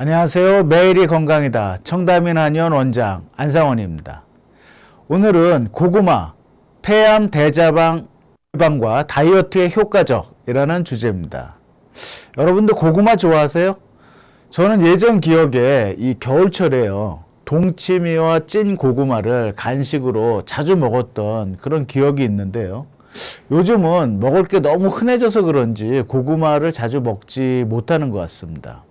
안녕하세요. 매일이 건강이다. 청담인 한의원 원장 안상원입니다. 오늘은 고구마, 폐암 대자방 예방과 다이어트에 효과적이라는 주제입니다. 여러분들 고구마 좋아하세요? 저는 예전 기억에 이 겨울철에요. 동치미와 찐 고구마를 간식으로 자주 먹었던 그런 기억이 있는데요. 요즘은 먹을 게 너무 흔해져서 그런지 고구마를 자주 먹지 못하는 것 같습니다.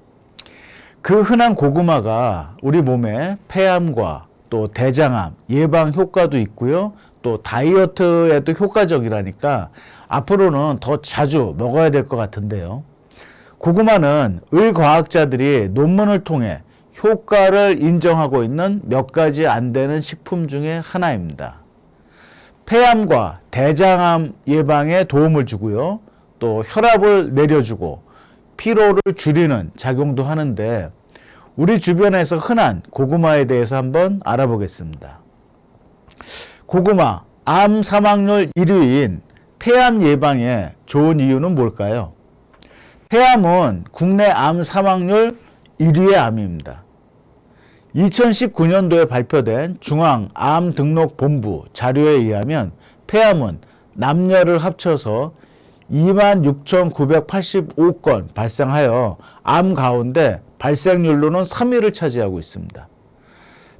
그 흔한 고구마가 우리 몸에 폐암과 또 대장암 예방 효과도 있고요. 또 다이어트에도 효과적이라니까 앞으로는 더 자주 먹어야 될 것 같은데요. 고구마는 의과학자들이 논문을 통해 효과를 인정하고 있는 몇 가지 안 되는 식품 중에 하나입니다. 폐암과 대장암 예방에 도움을 주고요. 또 혈압을 내려주고 피로를 줄이는 작용도 하는데 우리 주변에서 흔한 고구마에 대해서 한번 알아보겠습니다. 고구마, 암 사망률 1위인 폐암 예방에 좋은 이유는 뭘까요? 폐암은 국내 암 사망률 1위의 암입니다. 2019년도에 발표된 중앙암등록본부 자료에 의하면 폐암은 남녀를 합쳐서 26,985건 발생하여 암 가운데 발생률로는 3위를 차지하고 있습니다.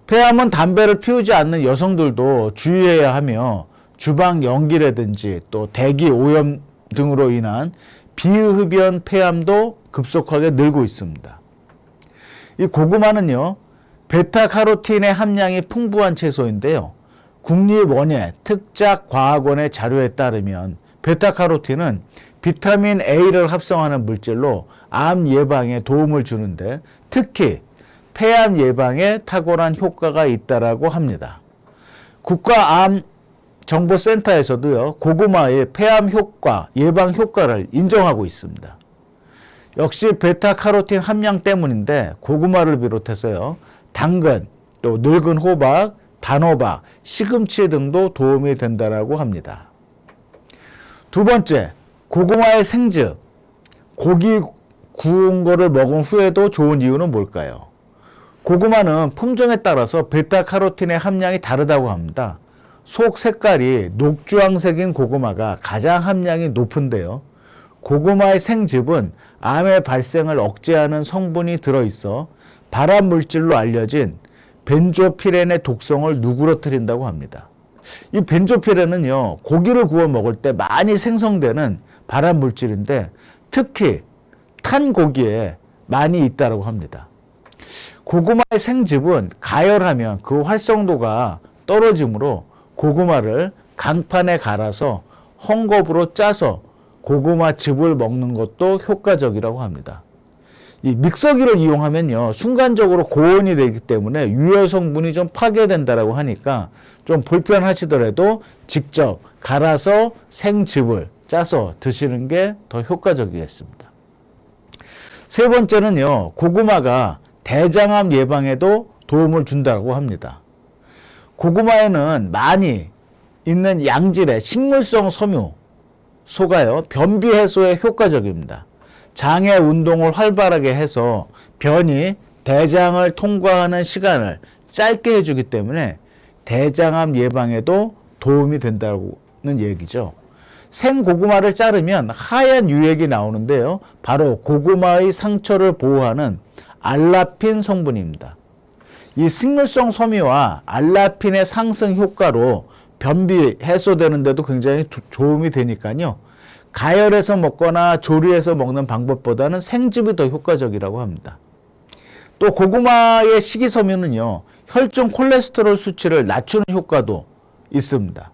폐암은 담배를 피우지 않는 여성들도 주의해야 하며 주방 연기라든지 또 대기 오염 등으로 인한 비흡연 폐암도 급속하게 늘고 있습니다. 이 고구마는요, 베타카로틴의 함량이 풍부한 채소인데요. 국립원예 특작과학원의 자료에 따르면 베타카로틴은 비타민 A를 합성하는 물질로 암 예방에 도움을 주는데 특히 폐암 예방에 탁월한 효과가 있다고 합니다. 국가암정보센터에서도요, 고구마의 폐암 효과, 예방 효과를 인정하고 있습니다. 역시 베타카로틴 함량 때문인데 고구마를 비롯해서요, 당근, 또 늙은 호박, 단호박, 시금치 등도 도움이 된다고 합니다. 두 번째, 고구마의 생즙, 고기 구운 거를 먹은 후에도 좋은 이유는 뭘까요? 고구마는 품종에 따라서 베타카로틴의 함량이 다르다고 합니다. 속 색깔이 녹주황색인 고구마가 가장 함량이 높은데요. 고구마의 생즙은 암의 발생을 억제하는 성분이 들어있어 발암 물질로 알려진 벤조피렌의 독성을 누그러뜨린다고 합니다. 이 벤조피렌은요, 고기를 구워 먹을 때 많이 생성되는 발암 물질인데 특히 탄 고기에 많이 있다고 합니다. 고구마의 생즙은 가열하면 그 활성도가 떨어지므로 고구마를 강판에 갈아서 헝겊으로 짜서 고구마 즙을 먹는 것도 효과적이라고 합니다. 이 믹서기를 이용하면요, 순간적으로 고온이 되기 때문에 유효 성분이 좀 파괴된다고 하니까 좀 불편하시더라도 직접 갈아서 생즙을 짜서 드시는 게 더 효과적이겠습니다. 세 번째는요, 고구마가 대장암 예방에도 도움을 준다고 합니다. 고구마에는 많이 있는 양질의 식물성 섬유 소가요, 변비 해소에 효과적입니다. 장의 운동을 활발하게 해서 변이 대장을 통과하는 시간을 짧게 해주기 때문에 대장암 예방에도 도움이 된다는 얘기죠. 생고구마를 자르면 하얀 유액이 나오는데요. 바로 고구마의 상처를 보호하는 알라핀 성분입니다. 이 식물성 섬유와 알라핀의 상승 효과로 변비 해소되는 데도 굉장히 도움이 되니까요. 가열해서 먹거나 조리해서 먹는 방법보다는 생즙이 더 효과적이라고 합니다. 또 고구마의 식이섬유는요, 혈중 콜레스테롤 수치를 낮추는 효과도 있습니다.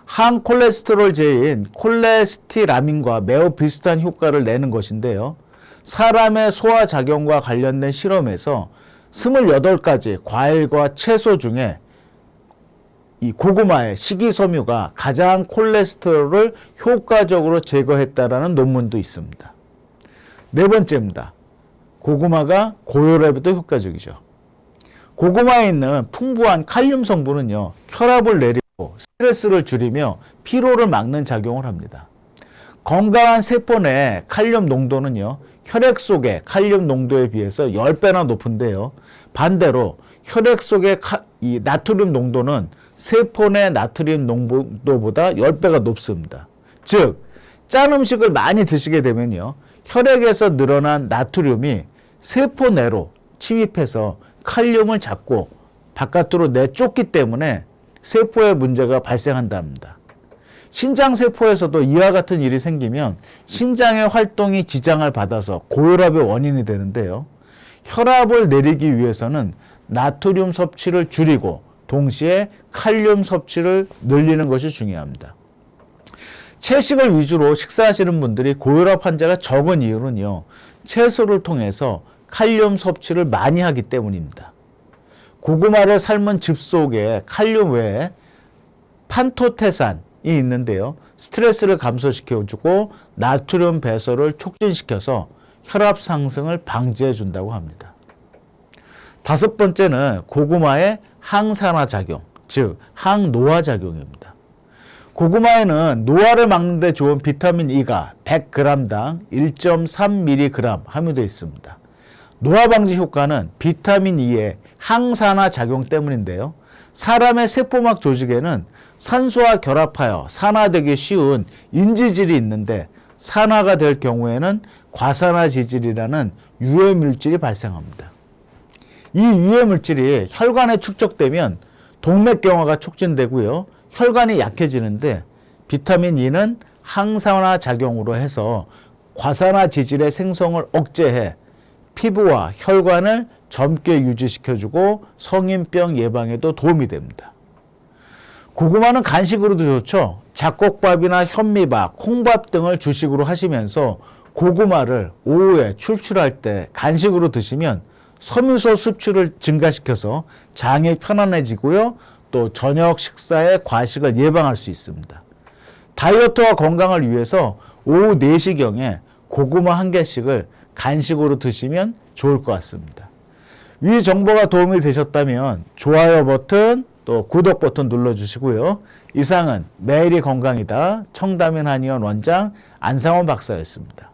항콜레스테롤제인 콜레스티라민과 매우 비슷한 효과를 내는 것인데요. 사람의 소화작용과 관련된 실험에서 28가지 과일과 채소 중에 이 고구마의 식이섬유가 가장 콜레스테롤을 효과적으로 제거했다라는 논문도 있습니다. 네 번째입니다. 고구마가 고혈압에도 효과적이죠. 고구마에 있는 풍부한 칼륨 성분은요, 혈압을 내리고 스트레스를 줄이며 피로를 막는 작용을 합니다. 건강한 세포 내 칼륨 농도는요, 혈액 속의 칼륨 농도에 비해서 10배나 높은데요. 반대로 혈액 속의 이 나트륨 농도는 세포 내 나트륨 농도보다 10배가 높습니다. 즉, 짠 음식을 많이 드시게 되면요, 혈액에서 늘어난 나트륨이 세포 내로 침입해서 칼륨을 잡고 바깥으로 내쫓기 때문에 세포에 문제가 발생한답니다. 신장세포에서도 이와 같은 일이 생기면 신장의 활동이 지장을 받아서 고혈압의 원인이 되는데요. 혈압을 내리기 위해서는 나트륨 섭취를 줄이고 동시에 칼륨 섭취를 늘리는 것이 중요합니다. 채식을 위주로 식사하시는 분들이 고혈압 환자가 적은 이유는요, 채소를 통해서 칼륨 섭취를 많이 하기 때문입니다. 고구마를 삶은 즙 속에 칼륨 외에 판토테산이 있는데요. 스트레스를 감소시켜주고 나트륨 배설을 촉진시켜서 혈압 상승을 방지해 준다고 합니다. 다섯 번째는 고구마의 항산화 작용, 즉 항노화 작용입니다. 고구마에는 노화를 막는 데 좋은 비타민 E가 100g당 1.3mg 함유되어 있습니다. 노화 방지 효과는 비타민 E의 항산화 작용 때문인데요. 사람의 세포막 조직에는 산소와 결합하여 산화되기 쉬운 인지질이 있는데 산화가 될 경우에는 과산화 지질이라는 유해 물질이 발생합니다. 이 유해 물질이 혈관에 축적되면 동맥경화가 촉진되고요. 혈관이 약해지는데 비타민 E는 항산화 작용으로 해서 과산화 지질의 생성을 억제해 피부와 혈관을 젊게 유지시켜주고 성인병 예방에도 도움이 됩니다. 고구마는 간식으로도 좋죠. 잡곡밥이나 현미밥, 콩밥 등을 주식으로 하시면서 고구마를 오후에 출출할 때 간식으로 드시면 섬유소 섭취를 증가시켜서 장이 편안해지고요. 또 저녁 식사에 과식을 예방할 수 있습니다. 다이어트와 건강을 위해서 오후 4시경에 고구마 한 개씩을 간식으로 드시면 좋을 것 같습니다. 위 정보가 도움이 되셨다면 좋아요 버튼 또 구독 버튼 눌러주시고요. 이상은 매일이 건강이다 청담인 한의원 원장 안상원 박사였습니다.